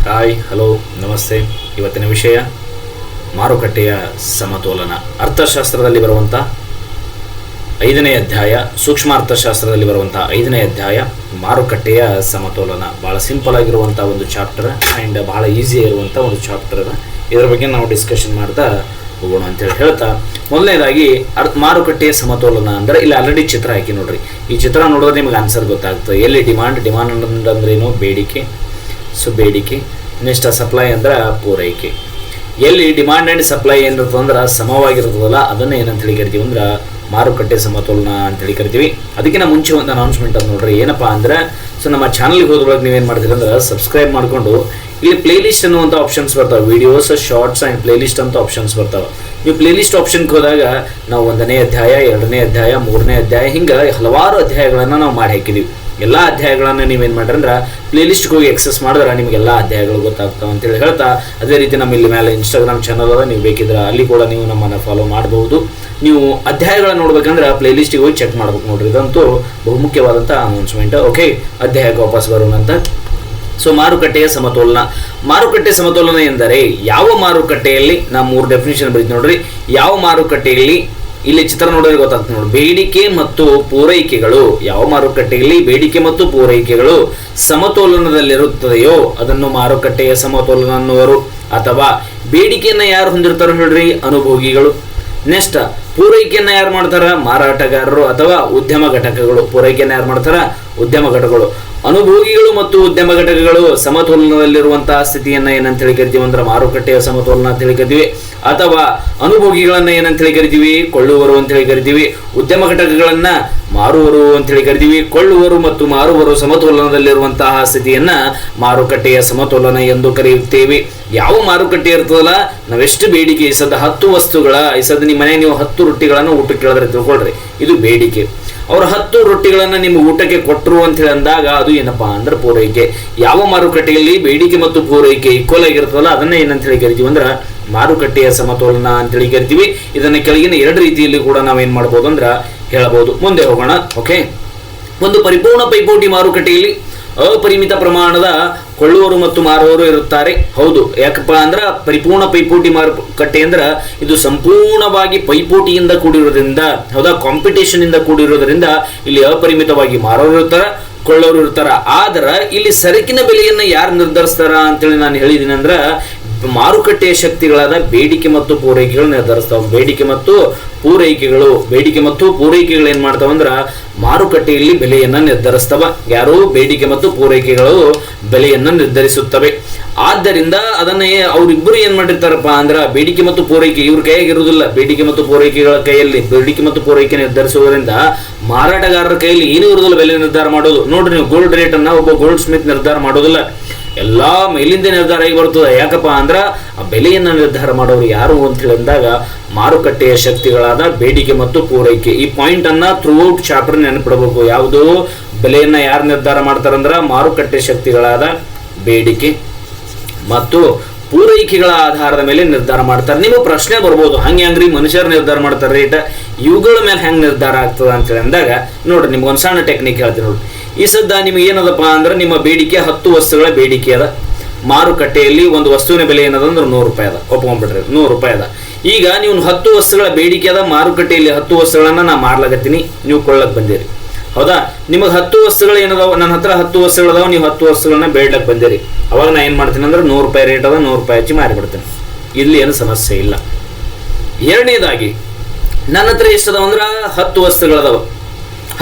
Hi, hello, ನಮಸ್ತೆ. ಇವತ್ತಿನ ವಿಷಯ ಮಾರುಕಟ್ಟೆಯ ಸಮತೋಲನ. ಅರ್ಥಶಾಸ್ತ್ರದಲ್ಲಿ ಬರುವಂಥ 5ನೇ ಅಧ್ಯಾಯ, ಸೂಕ್ಷ್ಮ ಅರ್ಥಶಾಸ್ತ್ರದಲ್ಲಿ ಬರುವಂಥ 5ನೇ ಅಧ್ಯಾಯ ಮಾರುಕಟ್ಟೆಯ ಸಮತೋಲನ. ಭಾಳ ಸಿಂಪಲ್ ಆಗಿರುವಂಥ ಒಂದು ಚಾಪ್ಟರ್ ಆ್ಯಂಡ್ ಭಾಳ ಈಸಿ ಇರುವಂಥ ಒಂದು ಚಾಪ್ಟರ್ ಅದ. ಇದರ ಬಗ್ಗೆ ನಾವು ಡಿಸ್ಕಷನ್ ಮಾಡ್ತಾ ಹೋಗೋಣ ಅಂತೇಳಿ ಹೇಳ್ತಾ, ಮೊದಲನೇದಾಗಿ ಮಾರುಕಟ್ಟೆಯ ಸಮತೋಲನ ಅಂದರೆ ಇಲ್ಲಿ ಆಲ್ರೆಡಿ ಚಿತ್ರ ಹಾಕಿ ನೋಡ್ರಿ. ಈ ಚಿತ್ರ ನೋಡಿದ್ರೆ ನಿಮಗೆ ಆನ್ಸರ್ ಗೊತ್ತಾಗ್ತದೆ. ಎಲ್ಲಿ ಡಿಮಾಂಡ್ ಅಂದ್ರೇನು? ಬೇಡಿಕೆ. ಸೊ ಬೇಡಿಕೆ. ನೆಕ್ಸ್ಟ್ ಸಪ್ಲೈ ಅಂದ್ರೆ ಪೂರೈಕೆ. ಎಲ್ಲಿ ಡಿಮಾಂಡ್ ಆ್ಯಂಡ್ ಸಪ್ಲೈ ಏನಿರ್ತದೆ ಅಂದ್ರೆ ಸಮವಾಗಿರ್ತದಲ್ಲ, ಅದನ್ನೇ ಏನಂತೇಳಿ ಕರಿತೀವಿ ಅಂದ್ರೆ ಮಾರುಕಟ್ಟೆ ಸಮತೋಲನ ಅಂತೇಳಿ ಕರಿತೀವಿ. ಅದಕ್ಕಿಂತ ಮುಂಚೆ ಒಂದು ಅನೌನ್ಸ್ಮೆಂಟ್ ಅದು ನೋಡ್ರಿ. ಏನಪ್ಪ ಅಂದ್ರೆ, ಸೊ ನಮ್ಮ ಚಾನಲ್ಗೆ ಹೋದ್ರೊಳಗೆ ನೀವೇನು ಮಾಡ್ತೀರಿ ಅಂದ್ರೆ ಸಬ್ಸ್ಕ್ರೈಬ್ ಮಾಡಿಕೊಂಡು ಇಲ್ಲಿ ಪ್ಲೇಲಿಸ್ಟ್ ಅನ್ನುವಂಥ ಆಪ್ಷನ್ಸ್ ಬರ್ತಾವೆ. ವಿಡಿಯೋಸ್, ಶಾರ್ಟ್ಸ್ ಆ್ಯಂಡ್ ಪ್ಲೇಲಿಸ್ಟ್ ಅಂತ ಆಪ್ಷನ್ಸ್ ಬರ್ತಾವೆ. ನೀವು ಪ್ಲೇಲಿಸ್ಟ್ ಆಪ್ಷನ್ಗೆ ಹೋದಾಗ ನಾವು 1ನೇ ಅಧ್ಯಾಯ, 2ನೇ ಅಧ್ಯಾಯ, 3ನೇ ಅಧ್ಯಾಯ, ಹಿಂಗೆ ಹಲವಾರು ಅಧ್ಯಾಯಗಳನ್ನು ನಾವು ಮಾಡಿ ಹಾಕಿದ್ದೀವಿ. ಎಲ್ಲ ಅಧ್ಯಾಯಗಳನ್ನು ನೀವೇನು ಮಾಡ್ರಿ ಅಂದ್ರೆ ಪ್ಲೇಲಿಸ್ಟ್ಗೆ ಹೋಗಿ ಎಕ್ಸೆಸ್ ಮಾಡಿದ್ರೆ ನಿಮಗೆಲ್ಲ ಅಧ್ಯಾಯಗಳು ಗೊತ್ತಾಗ್ತಾವೆ ಅಂತೇಳಿ ಹೇಳ್ತಾ, ಅದೇ ರೀತಿ ನಮ್ಮ ಇಲ್ಲಿ ಮೇಲೆ ಇನ್ಸ್ಟಾಗ್ರಾಮ್ ಚಾನಲ್ ಅದ, ನೀವು ಬೇಕಿದ್ರೆ ಅಲ್ಲಿ ಕೂಡ ನೀವು ನಮ್ಮನ್ನು ಫಾಲೋ ಮಾಡಬಹುದು. ನೀವು ಅಧ್ಯಾಯಗಳನ್ನ ನೋಡ್ಬೇಕಂದ್ರೆ ಪ್ಲೇಲಿಸ್ಟಿಗೆ ಹೋಗಿ ಚೆಕ್ ಮಾಡ್ಬೇಕು ನೋಡ್ರಿ. ಇದಂತೂ ಬಹುಮುಖ್ಯವಾದಂಥ ಅನೌನ್ಸ್ಮೆಂಟ್. ಓಕೆ, ಅಧ್ಯಾಯಕ್ಕೆ ವಾಪಸ್ ಬರೋಣ ಅಂತ. ಸೊ ಮಾರುಕಟ್ಟೆಯ ಸಮತೋಲನ. ಮಾರುಕಟ್ಟೆ ಸಮತೋಲನ ಎಂದರೆ ಯಾವ ಮಾರುಕಟ್ಟೆಯಲ್ಲಿ, ನಾವು 3 ಡೆಫಿನಿಷನ್ ಬರೀತೀವಿ ನೋಡ್ರಿ. ಯಾವ ಮಾರುಕಟ್ಟೆಯಲ್ಲಿ, ಇಲ್ಲಿ ಚಿತ್ರ ನೋಡಿದ್ರೆ ಗೊತ್ತಾಗ್ತದೆ ನೋಡಿ. ಬೇಡಿಕೆ ಮತ್ತು ಪೂರೈಕೆಗಳು, ಯಾವ ಮಾರುಕಟ್ಟೆಯಲ್ಲಿ ಬೇಡಿಕೆ ಮತ್ತು ಪೂರೈಕೆಗಳು ಸಮತೋಲನದಲ್ಲಿರುತ್ತದೆಯೋ ಅದನ್ನು ಮಾರುಕಟ್ಟೆಯ ಸಮತೋಲನ ಅನ್ನುವರು. ಅಥವಾ ಬೇಡಿಕೆಯನ್ನು ಯಾರು ಹೊಂದಿರ್ತಾರೋ ಹೇಳ್ರಿ? ಅನುಭೋಗಿಗಳು. ನೆಕ್ಸ್ಟ್ ಪೂರೈಕೆಯನ್ನು ಯಾರು ಮಾಡ್ತಾರ? ಮಾರಾಟಗಾರರು ಅಥವಾ ಉದ್ಯಮ ಘಟಕಗಳು. ಪೂರೈಕೆಯನ್ನು ಯಾರು ಮಾಡ್ತಾರ? ಉದ್ಯಮ ಘಟಕಗಳು. ಅನುಭೋಗಿಗಳು ಮತ್ತು ಉದ್ಯಮ ಘಟಕಗಳು ಸಮತೋಲನದಲ್ಲಿರುವಂತಹ ಸ್ಥಿತಿಯನ್ನ ಏನಂತ ಹೇಳಿ ಕರಿತೀವಿ ಅಂದ್ರೆ ಮಾರುಕಟ್ಟೆಯ ಸಮತೋಲನ ಅಂತ ಹೇಳಿ ಕರಿತೀವಿ. ಅಥವಾ ಅನುಭೋಗಿಗಳನ್ನ ಏನಂತ ಹೇಳಿ ಕರಿತೀವಿ? ಕೊಳ್ಳುವರು ಅಂತ ಹೇಳಿ ಕರಿತೀವಿ. ಉದ್ಯಮ ಘಟಕಗಳನ್ನ ಮಾರುವರು ಅಂತ ಹೇಳಿ ಕರಿತೀವಿ. ಕೊಳ್ಳುವರು ಮತ್ತು ಮಾರುವರು ಸಮತೋಲನದಲ್ಲಿರುವಂತಹ ಸ್ಥಿತಿಯನ್ನ ಮಾರುಕಟ್ಟೆಯ ಸಮತೋಲನ ಎಂದು ಕರೆಯುತ್ತೇವೆ. ಯಾವ ಮಾರುಕಟ್ಟೆ ಇರ್ತದಲ್ಲ, ನಾವೆಷ್ಟು ಬೇಡಿಕೆ, ಈ ಸದ್ದ 10 ವಸ್ತುಗಳ, ಈ ಸದ್ದ ನಿಮ್ಮ ಮನೆ ನೀವು 10 ರೊಟ್ಟಿಗಳನ್ನು ಊಟಕ್ಕೆ ಕೇಳಿದ್ರೆ ತಿಳ್ಕೊಳ್ರಿ, ಇದು ಬೇಡಿಕೆ. ಅವ್ರು 10 ರೊಟ್ಟಿಗಳನ್ನು ನಿಮ್ಮ ಊಟಕ್ಕೆ ಕೊಟ್ಟರು ಅಂತ ಹೇಳಿ ಅಂದಾಗ ಅದು ಏನಪ್ಪಾ ಅಂದ್ರೆ ಪೂರೈಕೆ. ಯಾವ ಮಾರುಕಟ್ಟೆಯಲ್ಲಿ ಬೇಡಿಕೆ ಮತ್ತು ಪೂರೈಕೆ ಈಕ್ವಲ್ ಆಗಿರ್ತದಲ್ಲ ಅದನ್ನೇ ಏನಂತ ಹೇಳಿ ಕರಿತೀವಿ ಅಂದ್ರೆ ಮಾರುಕಟ್ಟೆಯ ಸಮತೋಲನ ಅಂತೇಳಿ ಕರಿತೀವಿ. ಇದನ್ನ ಕೆಳಗಿನ 2 ರೀತಿಯಲ್ಲಿ ಕೂಡ ನಾವೇನ್ ಮಾಡ್ಬೋದು ಅಂದ್ರೆ ಹೇಳಬಹುದು. ಮುಂದೆ ಹೋಗೋಣ. ಓಕೆ, ಒಂದು ಪರಿಪೂರ್ಣ ಪೈಪೋಟಿ ಮಾರುಕಟ್ಟೆಯಲ್ಲಿ ಅಪರಿಮಿತ ಪ್ರಮಾಣದ ಕೊಳ್ಳುವರು ಮತ್ತು ಮಾರುವವರು ಇರುತ್ತಾರೆ. ಹೌದು, ಯಾಕಪ್ಪ ಅಂದ್ರ ಪರಿಪೂರ್ಣ ಪೈಪೋಟಿ ಮಾರುಕಟ್ಟೆ ಅಂದ್ರ ಇದು ಸಂಪೂರ್ಣವಾಗಿ ಪೈಪೋಟಿಯಿಂದ ಕೂಡಿರೋದ್ರಿಂದ, ಹೌದಾ, ಕಾಂಪಿಟೇಷನ್ ಇಂದ ಕೂಡಿರೋದ್ರಿಂದ ಇಲ್ಲಿ ಅಪರಿಮಿತವಾಗಿ ಮಾರೋರು ಇರ್ತಾರ, ಕೊಳ್ಳೋರು ಇರ್ತಾರ. ಆದ್ರ ಇಲ್ಲಿ ಸರಕಿನ ಬೆಲೆಯನ್ನ ಯಾರು ನಿರ್ಧರಿಸ್ತಾರ ಅಂತೇಳಿ ನಾನು ಹೇಳಿದೀನಿ ಅಂದ್ರ ಮಾರುಕಟ್ಟೆಯ ಶಕ್ತಿಗಳಾದ ಬೇಡಿಕೆ ಮತ್ತು ಪೂರೈಕೆಗಳು ನಿರ್ಧರಿಸ್ತಾವ. ಬೇಡಿಕೆ ಮತ್ತು ಪೂರೈಕೆಗಳು ಏನ್ ಮಾಡ್ತಾವ ಅಂದ್ರ ಮಾರುಕಟ್ಟೆಯಲ್ಲಿ ಬೆಲೆಯನ್ನ ನಿರ್ಧರಿಸ್ತವ. ಯಾರು? ಬೇಡಿಕೆ ಮತ್ತು ಪೂರೈಕೆಗಳು ಬೆಲೆಯನ್ನ ನಿರ್ಧರಿಸುತ್ತವೆ. ಆದ್ದರಿಂದ ಅದನ್ನೇ ಅವರಿಬ್ಬರು ಏನ್ ಮಾಡಿರ್ತಾರಪ್ಪ ಅಂದ್ರ ಬೇಡಿಕೆ ಮತ್ತು ಪೂರೈಕೆ ಇವ್ರ ಕೈಯಾಗಿರುವುದಿಲ್ಲ. ಬೇಡಿಕೆ ಮತ್ತು ಪೂರೈಕೆಗಳ ಕೈಯಲ್ಲಿ ಬೇಡಿಕೆ ಮತ್ತು ಪೂರೈಕೆ ನಿರ್ಧರಿಸುವುದರಿಂದ ಮಾರಾಟಗಾರರ ಕೈಯಲ್ಲಿ ಏನೂ ಇರುವುದಿಲ್ಲ ಬೆಲೆ ನಿರ್ಧಾರ ಮಾಡೋದು. ನೋಡ್ರಿ, ನೀವು ಗೋಲ್ಡ್ ರೇಟ್ ಅನ್ನ ಒಬ್ಬ ಗೋಲ್ಡ್ ಸ್ಮಿತ್ ನಿರ್ಧಾರ ಮಾಡೋದಿಲ್ಲ, ಎಲ್ಲಾ ಮೇಲಿಂದ ನಿರ್ಧಾರ ಆಗಿ ಬರ್ತದೆ. ಯಾಕಪ್ಪ ಅಂದ್ರ ಆ ಬೆಲೆಯನ್ನ ನಿರ್ಧಾರ ಮಾಡೋರು ಯಾರು ಅಂತ ಹೇಳಿ ಅಂದಾಗ ಮಾರುಕಟ್ಟೆಯ ಶಕ್ತಿಗಳಾದ ಬೇಡಿಕೆ ಮತ್ತು ಪೂರೈಕೆ. ಈ ಪಾಯಿಂಟ್ ಅನ್ನ ಥ್ರೂಔಟ್ ಚಾಪ್ಟರ್ ನೆನಪಿಡಬೇಕು. ಯಾವುದು? ಬೆಲೆಯನ್ನ ಯಾರು ನಿರ್ಧಾರ ಮಾಡ್ತಾರಂದ್ರ ಮಾರುಕಟ್ಟೆ ಶಕ್ತಿಗಳಾದ ಬೇಡಿಕೆ ಮತ್ತು ಪೂರೈಕೆಗಳ ಆಧಾರದ ಮೇಲೆ ನಿರ್ಧಾರ ಮಾಡ್ತಾರೆ. ನೀವು ಪ್ರಶ್ನೆ ಬರ್ಬೋದು, ಹಂಗ್ರಿ ಮನುಷ್ಯರು ನಿರ್ಧಾರ ಮಾಡ್ತಾರೆ ರೇಟ್, ಇವುಗಳ ಮೇಲೆ ಹೆಂಗ್ ನಿರ್ಧಾರ ಆಗ್ತದ ಅಂತೇಳಿ ಅಂದಾಗ ನೋಡ್ರಿ, ನಿಮ್ಗೊಂದು ಸಣ್ಣ ಟೆಕ್ನಿಕ್ ಹೇಳ್ತೀನಿ ನೋಡ್ರಿ. ಈ ಸದ್ದ ನಿಮ್ಗೆ ಏನದಪ್ಪ ಅಂದ್ರೆ ನಿಮ್ಮ ಬೇಡಿಕೆ 10 ವಸ್ತುಗಳ ಬೇಡಿಕೆ ಅದ. ಮಾರುಕಟ್ಟೆಯಲ್ಲಿ ಒಂದು ವಸ್ತುವಿನ ಬೆಲೆ ಏನದ ಅಂದ್ರೆ 100 ರೂಪಾಯಿ ಅದ. ಒಪ್ಕೊಂಡ್ಬಿಡ್ರಿ, 100 ರೂಪಾಯಿ ಅದ. ಈಗ ನೀವು 10 ವಸ್ತುಗಳ ಬೇಡಿಕೆ ಅದ, ಮಾರುಕಟ್ಟೆಯಲ್ಲಿ 10 ವಸ್ತುಗಳನ್ನ ನಾ ಮಾರ್ಲಾಗತ್ತೀನಿ, ನೀವು ಕೊಳ್ಳಕ್ ಬಂದಿರಿ, ಹೌದಾ? ನಿಮಗೆ 10 ವಸ್ತುಗಳು ಏನದಾವ, ನನ್ನ ಹತ್ರ 10 ವಸ್ತುಗಳದಾವ, ನೀವು 10 ವಸ್ತುಗಳನ್ನ ಬೇಡ್ಲಕ್ ಬಂದಿರಿ. ಅವಾಗ ನಾ ಏನ್ ಮಾಡ್ತೀನಿ ಅಂದ್ರೆ 100 ರೂಪಾಯಿ ರೇಟ್ ಅದ, 100 ರೂಪಾಯಿ ಹಚ್ಚಿ ಮಾರಿಬಿಡ್ತೇನೆ. ಇಲ್ಲಿ ಏನು ಸಮಸ್ಯೆ ಇಲ್ಲ. ಎರಡನೇದಾಗಿ ನನ್ನ ಹತ್ರ ಎಷ್ಟದಾವ ಅಂದ್ರೆ 10 ವಸ್ತುಗಳದಾವ.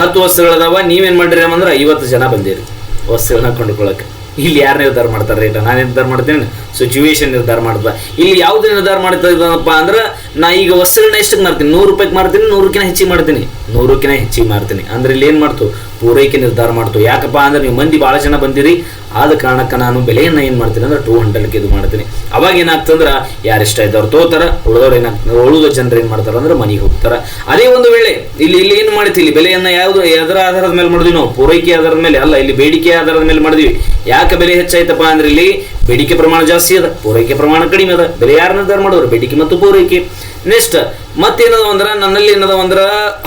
10 ವಸ್ತುಗಳದಾವ, ನೀವೇನ್ ಮಾಡಿರಿ ಅಂದ್ರೆ 50 ಜನ ಬಂದಿರಿ ವಸ್ತುಗಳನ್ನ ಕೊಂಡ್ಕೊಳಕ್ಕೆ. ಇಲ್ಲಿ ಯಾರು ನಿರ್ಧಾರ ಮಾಡ್ತಾರೆ ರೇಟ? ನಾನು ನಿರ್ಧಾರ ಮಾಡ್ತೇನೆ, ಸಿಚುವೇಶನ್ ನಿರ್ಧಾರ ಮಾಡ್ತಾ. ಇಲ್ಲಿ ಯಾವ್ದು ನಿರ್ಧಾರ ಮಾಡ್ತಾ ಇದ್ದಪ್ಪ ಅಂದ್ರೆ ನಾ ಈಗ ವಸ್ತುಗಳನ್ನ ಎಷ್ಟಕ್ಕೆ ಮಾರ್ತೀನಿ? 100 ರೂಪಾಯಿಗೆ ಮಾರ್ತೀನಿ, 100ಕ್ಕಿಂತ ಹೆಚ್ಚಿಗೆ ಮಾರ್ತೀನಿ. ಅಂದ್ರೆ ಇಲ್ಲಿ ಏನ್ ಮಾಡ್ತು? ಪೂರೈಕೆ ನಿರ್ಧಾರ ಮಾಡ್ತು. ಯಾಕಪ್ಪ ಅಂದ್ರೆ ನೀವು ಮಂದಿ ಬಹಳ ಜನ ಬಂದಿರಿ, ಆದ ಕಾರಣಕ್ಕೆ ನಾನು ಬೆಲೆಯನ್ನ ಏನ್ ಮಾಡ್ತೀನಿ ಅಂದ್ರೆ 200ಕ್ಕೆ ಇದು ಮಾಡ್ತೀನಿ. ಅವಾಗ ಏನಾಗ್ತಂದ್ರ ಯಾರಿಷ್ಟ ಇದ್ದವ್ರು ತೋತಾರ, ಉಳಿದ ಜನರು ಏನ್ ಮಾಡ್ತಾರ ಅಂದ್ರೆ ಮನೆಗೆ ಹೋಗ್ತಾರ. ಅದೇ ಒಂದು ವೇಳೆ ಇಲ್ಲಿ ಏನ್ ಮಾಡ್ತೀವಿ, ಇಲ್ಲಿ ಬೆಲೆಯನ್ನ ಎದರ ಆಧಾರದ ಮೇಲೆ ಮಾಡಿದ್ವಿ ನಾವು? ಪೂರೈಕೆ ಆಧಾರದ ಮೇಲೆ ಅಲ್ಲ, ಇಲ್ಲಿ ಬೇಡಿಕೆ ಆಧಾರದ ಮೇಲೆ ಮಾಡಿದ್ವಿ. ಯಾಕೆ ಬೆಲೆ ಹೆಚ್ಚಾಯ್ತಪ್ಪ ಅಂದ್ರೆ ಇಲ್ಲಿ ಬೇಡಿಕೆ ಪ್ರಮಾಣ ಜಾಸ್ತಿ ಅದ, ಪೂರೈಕೆ ಪ್ರಮಾಣ ಕಡಿಮೆ ಅದ. ಬೆಲೆ ಯಾರು ನಿರ್ಧಾರ ಮಾಡೋರು? ಬೇಡಿಕೆ ಮತ್ತು ಪೂರೈಕೆ. ನೆಕ್ಸ್ಟ್ ಮತ್ತೇನದ ಅಂದ್ರ ನನ್ನಲ್ಲಿ ಏನದ ಅಂದ್ರ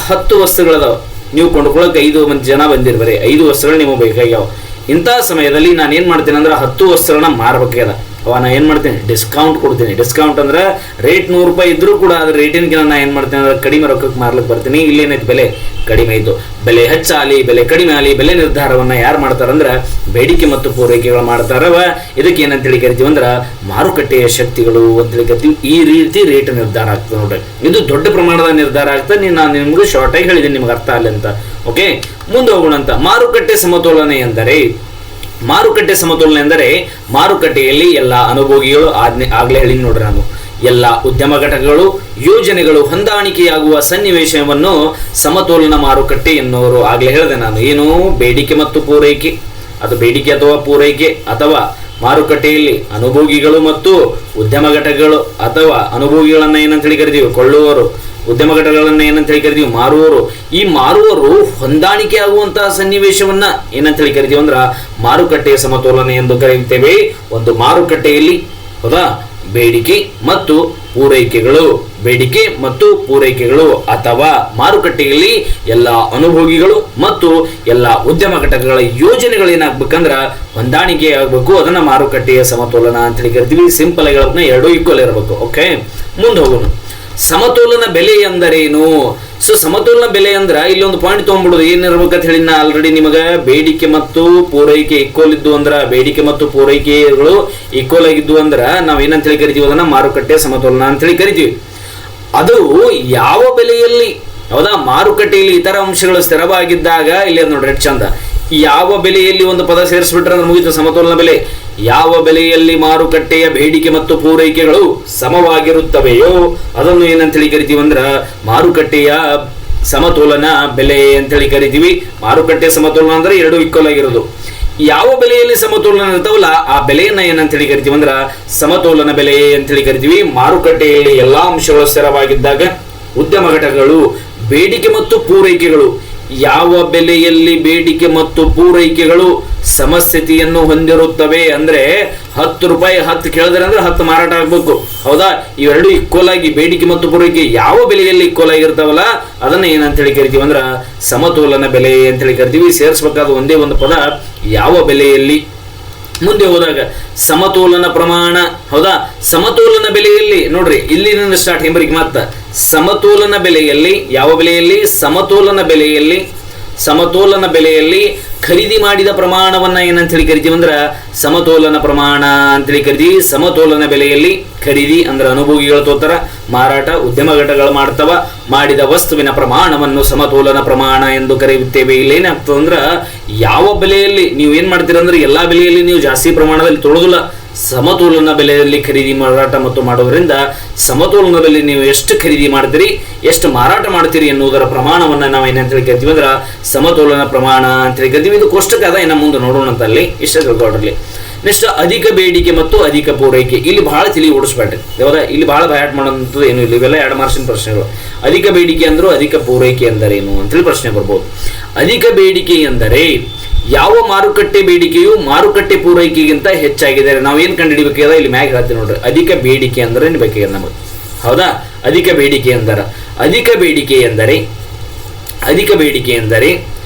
10 ವಸ್ತುಗಳದಾವ, ನೀವು ಕೊಂಡ್ಕೊಳಕ್ 5 ಜನ ಬಂದಿರಿ, ಬರೀ 5 ವಸ್ತುಗಳು ನಿಮಗೆ ಬೇಕಾಗ್ಯಾವ. ಇಂಥ ಸಮಯದಲ್ಲಿ ನಾನು ಏನು ಮಾಡ್ತೀನಿ ಅಂದ್ರೆ 10 ವಸ್ತುಗಳನ್ನ ಮಾರಬೇಕಾಗ್ಯದ. ಅವ ನಾ ಏನು ಮಾಡ್ತೀನಿ, ಡಿಸ್ಕೌಂಟ್ ಕೊಡ್ತೀನಿ. ಡಿಸ್ಕೌಂಟ್ ಅಂದ್ರೆ ರೇಟ್ 100 ರೂಪಾಯಿ ಇದ್ರೂ ಕೂಡ ಅದ್ರ ರೇಟಿನ ನಾನು ಏನು ಮಾಡ್ತೀನಿ ಅಂದ್ರೆ ಕಡಿಮೆ ರೊಕ್ಕಕ್ಕೆ ಮಾರ್ಲಿಕ್ಕೆ ಬರ್ತೀನಿ. ಇಲ್ಲೇನೈತಿ, ಬೆಲೆ ಕಡಿಮೆ ಇದ್ದು, ಬೆಲೆ ಹೆಚ್ಚಾಗಲಿ ಬೆಲೆ ಕಡಿಮೆ ಆಗಲಿ ಬೆಲೆ ನಿರ್ಧಾರವನ್ನು ಯಾರು ಮಾಡ್ತಾರಂದ್ರೆ ಬೇಡಿಕೆ ಮತ್ತು ಪೂರೈಕೆಗಳು ಮಾಡ್ತಾರವ. ಇದಕ್ಕೆ ಏನಂತೇಳಿ ಕರಿತೀವಿ ಅಂದ್ರೆ ಮಾರುಕಟ್ಟೆಯ ಶಕ್ತಿಗಳು ಅಂತೇಳಿ ಕರಿತೀವಿ. ಈ ರೀತಿ ರೇಟ್ ನಿರ್ಧಾರ ಆಗ್ತದೆ ನೋಡ್ರಿ. ಇದು ದೊಡ್ಡ ಪ್ರಮಾಣದ ನಿರ್ಧಾರ ಆಗ್ತದೆ. ನಾನು ನಿಮ್ಗೆ ಶಾರ್ಟ್ ಆಗಿ ಹೇಳಿದ್ದೀನಿ, ನಿಮ್ಗೆ ಅರ್ಥ ಆಗಲಿ ಅಂತ. ಓಕೆ, ಮುಂದೆ ಹೋಗೋಣ ಅಂತ. ಮಾರುಕಟ್ಟೆ ಸಮತೋಲನೆ ಎಂದರೆ ಮಾರುಕಟ್ಟೆಯಲ್ಲಿ ಎಲ್ಲ ಅನುಭೋಗಿಗಳು ಆಗ್ಲೇ ಹೇಳಿ ನೋಡ್ರಿ ನಾನು, ಎಲ್ಲ ಉದ್ಯಮ ಘಟಕಗಳು ಯೋಜನೆಗಳು ಹೊಂದಾಣಿಕೆಯಾಗುವ ಸನ್ನಿವೇಶವನ್ನು ಸಮತೋಲನ ಮಾರುಕಟ್ಟೆ ಎನ್ನುವರು. ಆಗ್ಲೇ ಹೇಳಿದೆ ನಾನು, ಏನು ಬೇಡಿಕೆ ಮತ್ತು ಪೂರೈಕೆ, ಅದು ಬೇಡಿಕೆ ಅಥವಾ ಪೂರೈಕೆ ಅಥವಾ ಮಾರುಕಟ್ಟೆಯಲ್ಲಿ ಅನುಭೋಗಿಗಳು ಮತ್ತು ಉದ್ಯಮ ಘಟಕಗಳು ಅಥವಾ ಅನುಭೋಗಿಗಳನ್ನ ಏನಂತ ಹೇಳಿ ಕರಿತೀವಿ ಕೊಳ್ಳುವವರು, ಉದ್ಯಮ ಘಟಕಗಳನ್ನ ಏನಂತ ಹೇಳಿ ಕರಿತೀವಿ ಮಾರುವವರು. ಈ ಮಾರುವವರು ಹೊಂದಾಣಿಕೆ ಆಗುವಂತಹ ಸನ್ನಿವೇಶವನ್ನ ಏನಂತ ಹೇಳಿ ಕರಿತೀವಿ ಅಂದ್ರ ಮಾರುಕಟ್ಟೆಯ ಸಮತೋಲನೆ ಎಂದು ಕರೆಯುತ್ತೇವೆ. ಒಂದು ಮಾರುಕಟ್ಟೆಯಲ್ಲಿ ಹೌದಾ ಬೇಡಿಕೆ ಮತ್ತು ಪೂರೈಕೆಗಳು ಅಥವಾ ಮಾರುಕಟ್ಟೆಯಲ್ಲಿ ಎಲ್ಲ ಅನುಭೋಗಿಗಳು ಮತ್ತು ಎಲ್ಲ ಉದ್ಯಮ ಘಟಕಗಳ ಯೋಜನೆಗಳು ಏನಾಗ್ಬೇಕಂದ್ರ ಹೊಂದಾಣಿಕೆ ಆಗ್ಬೇಕು. ಅದನ್ನ ಮಾರುಕಟ್ಟೆಯ ಸಮತೋಲನ ಅಂತ ಹೇಳಿ ಕರಿತೀವಿ. ಸಿಂಪಲ್ ಆಗಿ ಎರಡೂ ಈಕ್ವಲ್ ಇರಬೇಕು. ಓಕೆ, ಮುಂದೆ ಹೋಗೋಣ. ಸಮತೋಲನ ಬೆಲೆ ಎಂದರೇನು? ಸೊ ಸಮತೋಲನ ಬೆಲೆ ಅಂದ್ರ ಇಲ್ಲಿ ಒಂದು ಪಾಯಿಂಟ್ ತಗೊಂಡ್ಬಿಡೋದು. ಏನಿರ್ಬೇಕಂತ ಹೇಳಿ ನಾ ಆಲ್ರೆಡಿ ನಿಮಗೆ ಬೇಡಿಕೆ ಮತ್ತು ಪೂರೈಕೆ ಈಕ್ವಲ್ ಇದ್ದು ಅಂದ್ರ ಬೇಡಿಕೆ ಮತ್ತು ಪೂರೈಕೆಗಳು ಈಕ್ವಲ್ ಆಗಿದ್ದು ಅಂದ್ರ ನಾವ್ ಏನಂತ ಹೇಳಿ ಕರಿತೀವಿ, ಅದನ್ನ ಮಾರುಕಟ್ಟೆ ಸಮತೋಲನ ಅಂತ ಹೇಳಿ ಕರಿತೀವಿ. ಅದು ಯಾವ ಬೆಲೆಯಲ್ಲಿ ಹೌದಾ ಮಾರುಕಟ್ಟೆಯಲ್ಲಿ ಇತರ ಅಂಶಗಳು ಸ್ಥಿರವಾಗಿದ್ದಾಗ ಇಲ್ಲಿ ನೋಡ್ರಿ ಚಂದ, ಯಾವ ಬೆಲೆಯಲ್ಲಿ ಒಂದು ಪದ ಸೇರಿಸ್ಬಿಟ್ರೆ ಅಂದ್ರೆ ಮುಗಿತು ಸಮತೋಲನ ಬೆಲೆ. ಯಾವ ಬೆಲೆಯಲ್ಲಿ ಮಾರುಕಟ್ಟೆಯ ಬೇಡಿಕೆ ಮತ್ತು ಪೂರೈಕೆಗಳು ಸಮವಾಗಿರುತ್ತವೆಯೋ ಅದನ್ನು ಏನಂತೇಳಿ ಕರಿತೀವಿ ಅಂದ್ರ ಮಾರುಕಟ್ಟೆಯ ಸಮತೋಲನ ಬೆಲೆ ಅಂತೇಳಿ ಕರಿತೀವಿ. ಮಾರುಕಟ್ಟೆಯ ಸಮತೋಲನ ಅಂದ್ರೆ ಎರಡು ಈಕ್ವಲ್ ಆಗಿರೋದು. ಯಾವ ಬೆಲೆಯಲ್ಲಿ ಸಮತೋಲನ ಇರ್ತಾವಲ್ಲ ಆ ಬೆಲೆಯನ್ನ ಏನಂತೇಳಿ ಕರಿತೀವಿ ಅಂದ್ರ ಸಮತೋಲನ ಬೆಲೆ ಅಂತೇಳಿ ಕರಿತೀವಿ. ಮಾರುಕಟ್ಟೆಯಲ್ಲಿ ಎಲ್ಲಾ ಅಂಶಗಳು ಸ್ಥಿರವಾಗಿದ್ದಾಗ ಉದ್ಯಮ ಘಟಕಗಳು ಬೇಡಿಕೆ ಮತ್ತು ಪೂರೈಕೆಗಳು, ಯಾವ ಬೆಲೆಯಲ್ಲಿ ಬೇಡಿಕೆ ಮತ್ತು ಪೂರೈಕೆಗಳು ಸಮಸ್ಥಿತಿಯನ್ನು ಹೊಂದಿರುತ್ತವೆ ಅಂದ್ರೆ 10 ರೂಪಾಯಿ 10 ಕೇಳಿದ್ರೆ ಅಂದ್ರೆ 10 ಮಾರಾಟ ಆಗ್ಬೇಕು. ಹೌದಾ, ಇವೆರಡು ಈಕ್ವಲ್ ಆಗಿ ಬೇಡಿಕೆ ಮತ್ತು ಪೂರೈಕೆ ಯಾವ ಬೆಲೆಯಲ್ಲಿ ಈಕ್ವಲ್ ಆಗಿರ್ತಾವಲ್ಲ ಅದನ್ನ ಏನಂತ ಹೇಳಿ ಕರಿತೀವಿ ಅಂದ್ರ ಸಮತೋಲನ ಬೆಲೆ ಅಂತ ಹೇಳಿ ಕರಿತೀವಿ. ಸೇರಿಸಬೇಕಾದ ಒಂದೇ ಒಂದು ಪದ ಯಾವ ಬೆಲೆಯಲ್ಲಿ. ಮುಂದೆ ಹೋದಾಗ ಸಮತೋಲನ ಪ್ರಮಾಣ. ಹೌದಾ, ಸಮತೋಲನ ಬೆಲೆಯಲ್ಲಿ ನೋಡ್ರಿ ಇಲ್ಲಿಂದ ಸ್ಟಾರ್ಟ್ ಹೆಂಬರಿಗೆ ಮತ್ತ ಸಮತೋಲನ ಬೆಲೆಯಲ್ಲಿ ಯಾವ ಬೆಲೆಯಲ್ಲಿ ಸಮತೋಲನ ಬೆಲೆಯಲ್ಲಿ ಖರೀದಿ ಮಾಡಿದ ಪ್ರಮಾಣವನ್ನ ಏನಂತ ಹೇಳಿ ಕರಿತೀವಿ ಅಂದ್ರ ಸಮತೋಲನ ಪ್ರಮಾಣ ಅಂತೇಳಿ ಕರಿತೀವಿ. ಸಮತೋಲನ ಬೆಲೆಯಲ್ಲಿ ಖರೀದಿ ಅಂದ್ರೆ ಅನುಭೋಗಿಗಳು ತೋತಾರ, ಮಾರಾಟ ಉದ್ಯಮ ಘಟಕಗಳು ಮಾಡ್ತವ, ಮಾಡಿದ ವಸ್ತುವಿನ ಪ್ರಮಾಣವನ್ನು ಸಮತೋಲನ ಪ್ರಮಾಣ ಎಂದು ಕರೆಯುತ್ತೇವೆ. ಇಲ್ಲಿ ಏನಾಗ್ತದೆ ಅಂದ್ರ ಯಾವ ಬೆಲೆಯಲ್ಲಿ ನೀವು ಏನ್ ಮಾಡ್ತೀರ ಅಂದ್ರೆ ಎಲ್ಲಾ ಬೆಲೆಯಲ್ಲಿ ನೀವು ಜಾಸ್ತಿ ಪ್ರಮಾಣದಲ್ಲಿ ತೊಳೋದಿಲ್ಲ. ಸಮತೋಲನ ಬೆಲೆಯಲ್ಲಿ ಖರೀದಿ ಮಾರಾಟ ಮತ್ತು ಮಾಡೋದ್ರಿಂದ ಸಮತೋಲನ ಬೆಲೆ ನೀವು ಎಷ್ಟು ಖರೀದಿ ಮಾಡ್ತೀರಿ ಎಷ್ಟು ಮಾರಾಟ ಮಾಡ್ತೀರಿ ಎನ್ನುವುದರ ಪ್ರಮಾಣವನ್ನ ನಾವು ಏನಂತ ಹೇಳಿ ಕರಿತೀವಿ ಅಂದ್ರ ಸಮತೋಲನ ಪ್ರಮಾಣ ಅಂತ ಹೇಳಿ ಕರಿತೀವಿ. ಇದು ಕೋಷ್ಟಕ ಅದ, ಇನ್ನು ಮುಂದೆ ನೋಡೋಣ ಅಂತ ಅಲ್ಲಿ ಇಷ್ಟ ತಿಳ್ಕೊಡ್ರಿ. ನೆಕ್ಸ್ಟ್ ಅಧಿಕ ಬೇಡಿಕೆ ಮತ್ತು ಅಧಿಕ ಪೂರೈಕೆ. ಇಲ್ಲಿ ಬಹಳ ತಿಳಿ ಓಡಿಸ್ಬೇಡ್ರಿ. ಹೌದಾ, ಇಲ್ಲಿ ಬಹಳ ಬಯಾಟ್ ಮಾಡೋಂಥದ್ದು ಏನು ಇಲ್ಲ. ಇವೆಲ್ಲ 2 ಮಾರ್ಕ್ಸಿನ ಪ್ರಶ್ನೆಗಳು. ಅಧಿಕ ಬೇಡಿಕೆ ಅಂದ್ರು ಅಧಿಕ ಪೂರೈಕೆ ಎಂದರೇನು ಅಂತೇಳಿ ಪ್ರಶ್ನೆ ಬರ್ಬೋದು. ಅಧಿಕ ಬೇಡಿಕೆ ಎಂದರೆ ಯಾವ ಮಾರುಕಟ್ಟೆ ಬೇಡಿಕೆಯು ಮಾರುಕಟ್ಟೆ ಪೂರೈಕೆಗಿಂತ ಹೆಚ್ಚಾಗಿದೆ. ನಾವು ಏನ್ ಕಂಡುಹಿಡಿಬೇಕಾದ ಇಲ್ಲಿ ಮ್ಯಾಗ್ ಹೇಳ್ತೀವಿ ನೋಡ್ರಿ. ಅಧಿಕ ಬೇಡಿಕೆ ಅಂದ್ರೆ ಬೇಕಾಗಿದೆ ನಮಗೆ. ಹೌದಾ, ಅಧಿಕ ಬೇಡಿಕೆ ಎಂದರೆ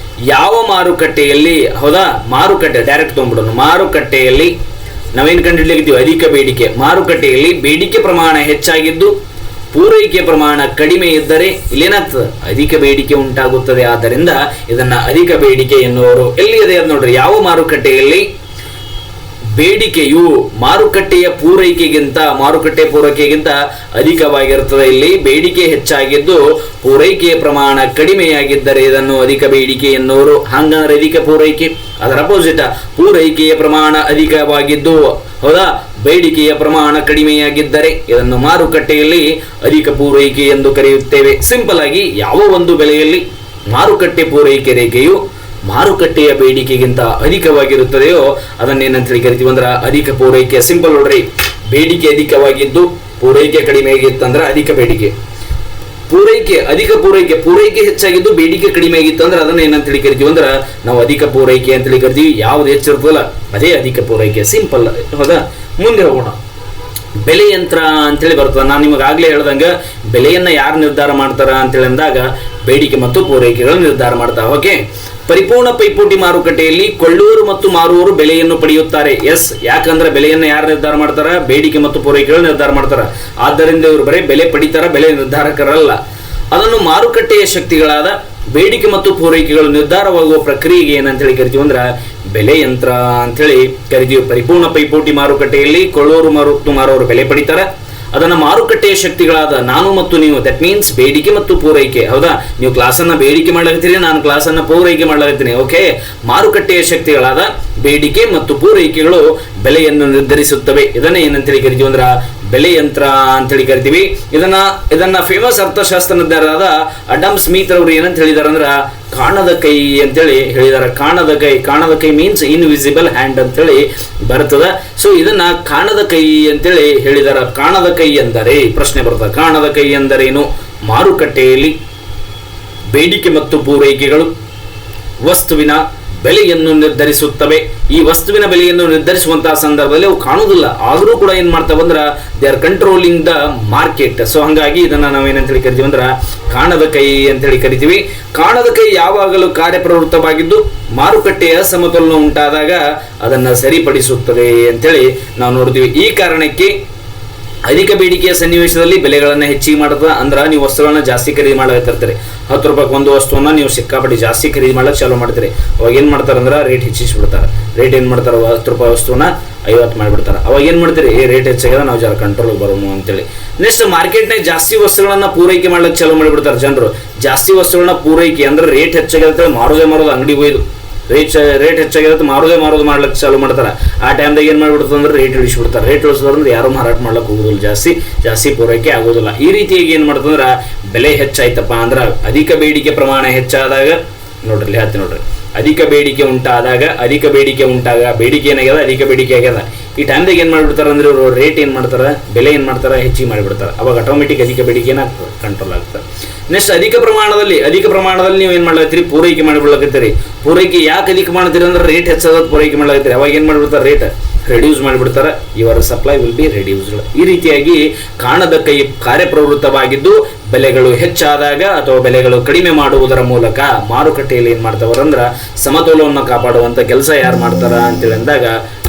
ಯಾವ ಮಾರುಕಟ್ಟೆಯಲ್ಲಿ ಹೌದಾ ಮಾರುಕಟ್ಟೆ ಡೈರೆಕ್ಟ್ ತಗೊಂಡ್ಬಿಡೋಣ. ಮಾರುಕಟ್ಟೆಯಲ್ಲಿ ನಾವೇನ್ ಕಂಡುಹಿಡಿಯಲಿದ್ದೀವಿ ಅಧಿಕ ಬೇಡಿಕೆ. ಮಾರುಕಟ್ಟೆಯಲ್ಲಿ ಬೇಡಿಕೆ ಪ್ರಮಾಣ ಹೆಚ್ಚಾಗಿದ್ದು ಪೂರೈಕೆ ಪ್ರಮಾಣ ಕಡಿಮೆ ಇದ್ದರೆ ಇಲ್ಲೇನಾಗ್ತದೆ ಅಧಿಕ ಬೇಡಿಕೆ ಉಂಟಾಗುತ್ತದೆ. ಆದ್ದರಿಂದ ಇದನ್ನ ಅಧಿಕ ಬೇಡಿಕೆ ಎನ್ನುವರು. ಎಲ್ಲಿ ಇದೆ ಅದು ನೋಡ್ರಿ. ಯಾವ ಮಾರುಕಟ್ಟೆಯಲ್ಲಿ ಬೇಡಿಕೆಯು ಮಾರುಕಟ್ಟೆ ಪೂರೈಕೆಗಿಂತ ಅಧಿಕವಾಗಿರುತ್ತದೆ. ಇಲ್ಲಿ ಬೇಡಿಕೆ ಹೆಚ್ಚಾಗಿದ್ದು ಪೂರೈಕೆಯ ಪ್ರಮಾಣ ಕಡಿಮೆಯಾಗಿದ್ದರೆ ಇದನ್ನು ಅಧಿಕ ಬೇಡಿಕೆ ಎನ್ನುವರು. ಹಂಗಂದ್ರೆ ಅಧಿಕ ಪೂರೈಕೆ, ಅದರ ಅಪೋಸಿಟ್ ಪೂರೈಕೆಯ ಪ್ರಮಾಣ ಅಧಿಕವಾಗಿದ್ದು ಹೌದಾ ಬೇಡಿಕೆಯ ಪ್ರಮಾಣ ಕಡಿಮೆಯಾಗಿದ್ದರೆ ಇದನ್ನು ಮಾರುಕಟ್ಟೆಯಲ್ಲಿ ಅಧಿಕ ಪೂರೈಕೆ ಎಂದು ಕರೆಯುತ್ತೇವೆ. ಸಿಂಪಲ್ ಆಗಿ ಯಾವ ಒಂದು ಬೆಲೆಯಲ್ಲಿ ಮಾರುಕಟ್ಟೆ ಪೂರೈಕೆ ರೇಖೆಯು ಮಾರುಕಟ್ಟೆಯ ಬೇಡಿಕೆಗಿಂತ ಅಧಿಕವಾಗಿರುತ್ತದೆಯೋ ಅದನ್ನೇನಂತ ಹೇಳಿ ಕರಿತೀವಿ ಅಂದ್ರ ಅಧಿಕ ಪೂರೈಕೆ. ಸಿಂಪಲ್ ನೋಡ್ರಿ, ಬೇಡಿಕೆ ಅಧಿಕವಾಗಿದ್ದು ಪೂರೈಕೆ ಕಡಿಮೆ ಆಗಿತ್ತಂದ್ರೆ ಅಧಿಕ ಬೇಡಿಕೆ. ಪೂರೈಕೆ ಹೆಚ್ಚಾಗಿದ್ದು ಬೇಡಿಕೆ ಕಡಿಮೆ ಆಗಿತ್ತು ಅಂದ್ರೆ ಅದನ್ನ ಏನಂತ ಹೇಳಿ ಕರಿತೀವಿ ಅಂದ್ರ ನಾವು ಅಧಿಕ ಪೂರೈಕೆ ಅಂತ ಹೇಳಿ ಕರಿತೀವಿ. ಯಾವ್ದು ಹೆಚ್ಚಿರ್ತದಲ್ಲ ಅದೇ ಅಧಿಕ ಪೂರೈಕೆ. ಸಿಂಪಲ್. ಹೌದಾ, ಮುಂದೆ ಹೋಗೋಣ. ಬೆಲೆ ಯಂತ್ರ ಅಂತೇಳಿ ಬರ್ತದೆ. ನಾನು ನಿಮಗೆ ಆಗ್ಲೇ ಹೇಳ್ದಂಗ ಬೆಲೆಯನ್ನ ಯಾರು ನಿರ್ಧಾರ ಮಾಡ್ತಾರ ಅಂತೇಳಿ ಅಂದಾಗ ಬೇಡಿಕೆ ಮತ್ತು ಪೂರೈಕೆಗಳನ್ನು ನಿರ್ಧಾರ ಮಾಡ್ತಾ. ಓಕೆ, ಪರಿಪೂರ್ಣ ಪೈಪೋಟಿ ಮಾರುಕಟ್ಟೆಯಲ್ಲಿ ಕೊಳ್ಳುವವರು ಮತ್ತು ಮಾರುವವರು ಬೆಲೆಯನ್ನು ಪಡೆಯುತ್ತಾರೆ. ಎಸ್, ಯಾಕಂದ್ರೆ ಬೆಲೆಯನ್ನು ಯಾರು ನಿರ್ಧಾರ ಮಾಡ್ತಾರ? ಬೇಡಿಕೆ ಮತ್ತು ಪೂರೈಕೆಗಳು ನಿರ್ಧಾರ ಮಾಡ್ತಾರ. ಆದ್ದರಿಂದ ಇವರು ಬರೀ ಬೆಲೆ ಪಡಿತಾರ, ಬೆಲೆ ನಿರ್ಧಾರಕರಲ್ಲ. ಅದನ್ನು ಮಾರುಕಟ್ಟೆಯ ಶಕ್ತಿಗಳಾದ ಬೇಡಿಕೆ ಮತ್ತು ಪೂರೈಕೆಗಳು ನಿರ್ಧಾರವಾಗುವ ಪ್ರಕ್ರಿಯೆಗೆ ಏನಂತೇಳಿ ಕರಿತೀವಿ ಅಂದ್ರೆ ಬೆಲೆ ಯಂತ್ರ ಅಂತೇಳಿ ಕರಿತೀವಿ. ಪರಿಪೂರ್ಣ ಪೈಪೋಟಿ ಮಾರುಕಟ್ಟೆಯಲ್ಲಿ ಕೊಳ್ಳುವವರು ಮತ್ತು ಮಾರುವವರು ಬೆಲೆ ಪಡಿತಾರೆ. ಅದನ್ನು ಮಾರುಕಟ್ಟೆಯ ಶಕ್ತಿಗಳಾದ ನಾನು ಮತ್ತು ನೀವು, ದಟ್ ಮೀನ್ಸ್ ಬೇಡಿಕೆ ಮತ್ತು ಪೂರೈಕೆ. ಹೌದಾ, ನೀವು ಕ್ಲಾಸನ್ನು ಬೇಡಿಕೆ ಮಾಡ್ಲಾಗತ್ತೀರಿ, ನಾನು ಕ್ಲಾಸನ್ನು ಪೂರೈಕೆ ಮಾಡ್ಲಾಗತ್ತೀನಿ. ಓಕೆ, ಮಾರುಕಟ್ಟೆಯ ಶಕ್ತಿಗಳಾದ ಬೇಡಿಕೆ ಮತ್ತು ಪೂರೈಕೆಗಳು ಬೆಲೆಯನ್ನು ನಿರ್ಧರಿಸುತ್ತವೆ. ಇದನ್ನ ಏನಂತೇಳಿ ಕರಿತೀವಿ ಅಂದ್ರೆ ಬೆಲೆ ಯಂತ್ರ ಅಂತೇಳಿ ಕರಿತೀವಿ. ಇದನ್ನ ಫೇಮಸ್ ಅರ್ಥಶಾಸ್ತ್ರಜ್ಞರಾದ ಅಡಮ್ ಸ್ಮಿತ್ ಅವರು ಏನಂತ ಹೇಳಿದಾರೆ ಅಂದ್ರೆ ಕಾಣದ ಕೈ ಅಂತೇಳಿ ಹೇಳಿದಾರೆ. ಕಾಣದ ಕೈ ಮೀನ್ಸ್ ಇನ್ವಿಸಿಬಲ್ ಹ್ಯಾಂಡ್ ಅಂತೇಳಿ ಬರ್ತದ. ಸೊ ಇದನ್ನ ಕಾಣದ ಕೈ ಅಂತೇಳಿ ಹೇಳಿದಾರೆ. ಕಾಣದ ಕೈ ಎಂದರೆ ಪ್ರಶ್ನೆ ಬರ್ತದೆ, ಕಾಣದ ಕೈ ಎಂದರೇನು? ಮಾರುಕಟ್ಟೆಯಲ್ಲಿ ಬೇಡಿಕೆ ಮತ್ತು ಪೂರೈಕೆಗಳು ವಸ್ತುವಿನ ಬೆಲೆಯನ್ನು ನಿರ್ಧರಿಸುತ್ತವೆ. ಈ ವಸ್ತುವಿನ ಬೆಲೆಯನ್ನು ನಿರ್ಧರಿಸುವಂತಹ ಸಂದರ್ಭದಲ್ಲಿ ಅವು ಕಾಣುವುದಿಲ್ಲ, ಆದರೂ ಕೂಡ ಏನ್ ಮಾಡ್ತಾವ ಅಂದ್ರೆ they are controlling the market. So ಹಂಗಾಗಿ ಇದನ್ನ ನಾವೇನಂತೇಳಿ ಕರಿತೀವಿ ಅಂದ್ರೆ ಕಾಣದ ಕೈ ಅಂತೇಳಿ ಕರಿತೀವಿ. ಕಾಣದ ಕೈ ಯಾವಾಗಲೂ ಕಾರ್ಯಪ್ರವೃತ್ತವಾಗಿದ್ದು ಮಾರುಕಟ್ಟೆಯ ಸಮತೋಲನ ಉಂಟಾದಾಗ ಅದನ್ನ ಸರಿಪಡಿಸುತ್ತದೆ ಅಂತೇಳಿ ನಾವು ನೋಡ್ತೀವಿ. ಈ ಕಾರಣಕ್ಕೆ ಅಧಿಕ ಬೇಡಿಕೆಯ ಸನ್ನಿವೇಶದಲ್ಲಿ ಬೆಲೆಗಳನ್ನು ಹೆಚ್ಚಿಗೆ ಮಾಡುತ್ತದೆ. ಅಂದ್ರೆ ನೀವು ವಸ್ತುಗಳನ್ನ ಜಾಸ್ತಿ ಖರೀದಿ ಮಾಡಕತ್ತಿರ್ತೀರಿ. 10 ರೂಪಾಯಿಗೆ ಒಂದು ವಸ್ತುವನ್ನ ನೀವು ಸಿಕ್ಕಾಪಟ್ಟಿ ಜಾಸ್ತಿ ಖರೀದಿ ಮಾಡ್ಲಿಕ್ಕೆ ಚಾಲೂ ಮಾಡ್ತೀರಿ. ಅವಾಗ ಏನ್ ಮಾಡ್ತಾರೆ ಅಂದ್ರೆ ರೇಟ್ ಹೆಚ್ಚಿಸ್ಬಿಡ್ತಾರೆ. ರೇಟ್ ಏನ್ ಮಾಡ್ತಾರೆ, 10 ರೂಪಾಯಿ ವಸ್ತುವನ್ನ 50 ಮಾಡಿಬಿಡ್ತಾರೆ. ಅವಾಗ ಏನ್ ಮಾಡ್ತೀರಿ, ರೇಟ್ ಹೆಚ್ಚಾಗ್ಯದ, ನಾವು ಜರ ಕಂಟ್ರೋಲ್ ಬರೋಣ ಅಂತೇಳಿ. ನೆಕ್ಸ್ಟ್ ಮಾರ್ಕೆಟ್ನಾಗ ಜಾಸ್ತಿ ವಸ್ತುಗಳನ್ನ ಪೂರೈಕೆ ಮಾಡ್ಲಿಕ್ಕೆ ಚಾಲೂ ಮಾಡಿಬಿಡ್ತಾರೆ ಜನರು. ಜಾಸ್ತಿ ವಸ್ತುಗಳನ್ನ ಪೂರೈಕೆ ಅಂದ್ರೆ ರೇಟ್ ಹೆಚ್ಚಾಗ್ಯದ ಮಾರೋದೇ ಅಂಗಡಿಗೆ ಹೋಯ್ದು ರೇಟ್ ಹೆಚ್ಚಾಗಿರುತ್ತೆ, ಮಾರೋದು ಮಾಡ್ಲಿಕ್ಕೆ ಚಾಲೂ ಮಾಡ್ತಾರೆ. ಆ ಟೈಮ್ದಾಗ ಏನು ಮಾಡಿಬಿಡ್ತದೆ ಅಂದ್ರೆ ರೇಟ್ ಇಳಿಸ್ಬಿಡ್ತಾರೆ. ರೇಟ್ ಇಳಿಸೋದ್ರಿಂದ ಯಾರು ಮಾರಾಟ ಮಾಡ್ಲಿಕ್ಕೆ ಹೋಗೋದಿಲ್ಲ, ಜಾಸ್ತಿ ಪೂರೈಕೆ ಆಗೋದಿಲ್ಲ. ಈ ರೀತಿಯಾಗಿ ಏನು ಮಾಡ್ತಂದ್ರೆ ಬೆಲೆ ಹೆಚ್ಚಾಯ್ತಪ್ಪ ಅಂದ್ರೆ ಅಧಿಕ ಬೇಡಿಕೆ ಪ್ರಮಾಣ ಹೆಚ್ಚಾದಾಗ ನೋಡ್ರಿ ಹೇಳ್ತೀನಿ, ಅಧಿಕ ಬೇಡಿಕೆ ಉಂಟಾಗ ಬೇಡಿಕೆ ಏನಾಗ್ಯದ, ಅಧಿಕ ಬೇಡಿಕೆ ಆಗ್ಯದ. ಈ ಟೈಮ್ದಾಗ ಏನು ಮಾಡಿಬಿಡ್ತಾರೆ ಅಂದ್ರೆ ಇವರು ರೇಟ್ ಏನು ಮಾಡ್ತಾರೆ, ಬೆಲೆ ಏನು ಮಾಡ್ತಾರೆ, ಹೆಚ್ಚಿಗೆ ಮಾಡಿಬಿಡ್ತಾರೆ. ಅವಾಗ ಆಟೋಮೆಟಿಕ್ ಅಧಿಕ ಬೇಡಿಕೆ ಏನಾಗ್ತದೆ, ಕಂಟ್ರೋಲ್ ಆಗ್ತದೆ. ನೆಕ್ಸ್ಟ್ ಅಧಿಕ ಪ್ರಮಾಣದಲ್ಲಿ ನೀವು ಏನು ಮಾಡ್ಲತ್ತೀರಿ, ಪೂರೈಕೆ ಮಾಡಿಬಿಡ್ಲಕತ್ತೀರಿ. ಪೂರೈಕೆ ಯಾಕೆ ಅಧಿಕ ಮಾಡ್ತೀರಿ ಅಂದ್ರೆ ರೇಟ್ ಹೆಚ್ಚಾದ ಪೂರೈಕೆ ಮಾಡ್ಲಕತ್ತೀರಿ. ಅವಾಗ ಏನು ಮಾಡಿಬಿಡ್ತಾರೆ, ರೇಟ್ ರೆಡ್ಯೂಸ್ ಮಾಡಿಬಿಡ್ತಾರೆ. Your supply will be reduced. ಈ ರೀತಿಯಾಗಿ ಕಾಣದ ಕೈ ಕಾರ್ಯಪ್ರವೃತ್ತವಾಗಿದ್ದು ಬೆಲೆಗಳು ಹೆಚ್ಚಾದಾಗ ಅಥವಾ ಬೆಲೆಗಳು ಕಡಿಮೆ ಮಾಡುವುದರ ಮೂಲಕ ಮಾರುಕಟ್ಟೆಯಲ್ಲಿ ಏನು ಮಾಡ್ತಾವ್ರಂದ್ರೆ ಸಮತೋಲನವನ್ನು ಕಾಪಾಡುವಂಥ ಕೆಲಸ ಯಾರು ಮಾಡ್ತಾರ ಅಂತೇಳಿ ಅಂದಾಗ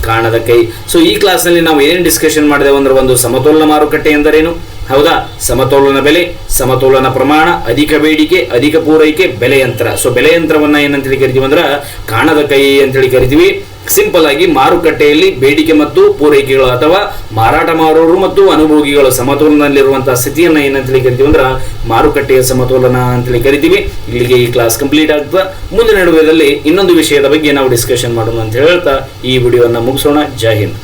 ಕಾಣದ ಕೈ. ಸೊ ಈ ಕ್ಲಾಸ್ನಲ್ಲಿ ನಾವು ಏನೇನು ಡಿಸ್ಕಷನ್ ಮಾಡಿದೆವು ಅಂದ್ರೆ ಒಂದು ಸಮತೋಲನ ಮಾರುಕಟ್ಟೆ ಎಂದರೇನು, ಹೌದಾ, ಸಮತೋಲನ ಬೆಲೆ, ಸಮತೋಲನ ಪ್ರಮಾಣ, ಅಧಿಕ ಬೇಡಿಕೆ, ಅಧಿಕ ಪೂರೈಕೆ, ಬೆಲೆ ಯಂತ್ರ. ಸೊ ಬೆಲೆ ಯಂತ್ರವನ್ನ ಏನಂತೇಳಿ ಕರಿತೀವಿ ಅಂದ್ರೆ ಕಾಣದ ಕೈ ಅಂತೇಳಿ ಕರಿತೀವಿ. ಸಿಂಪಲ್ ಆಗಿ ಮಾರುಕಟ್ಟೆಯಲ್ಲಿ ಬೇಡಿಕೆ ಮತ್ತು ಪೂರೈಕೆಗಳು ಅಥವಾ ಮಾರಾಟ ಮಾರೋರು ಮತ್ತು ಅನುಭೋಗಿಗಳು ಸಮತೋಲನದಲ್ಲಿರುವಂತಹ ಸ್ಥಿತಿಯನ್ನ ಏನಂತೇಳಿ ಕರಿತೀವಿ ಅಂದ್ರೆ ಮಾರುಕಟ್ಟೆಯ ಸಮತೋಲನ ಅಂತೇಳಿ ಕರಿತೀವಿ. ಇಲ್ಲಿಗೆ ಈ ಕ್ಲಾಸ್ ಕಂಪ್ಲೀಟ್ ಆಗ್ತದೆ. ಮುಂದಿನ ನಡುವೆದಲ್ಲಿ ಇನ್ನೊಂದು ವಿಷಯದ ಬಗ್ಗೆ ನಾವು ಡಿಸ್ಕಷನ್ ಮಾಡೋಣ ಅಂತ ಹೇಳ್ತಾ ಈ ವಿಡಿಯೋನ ಮುಗಿಸೋಣ. ಜೈ ಹಿಂದ್.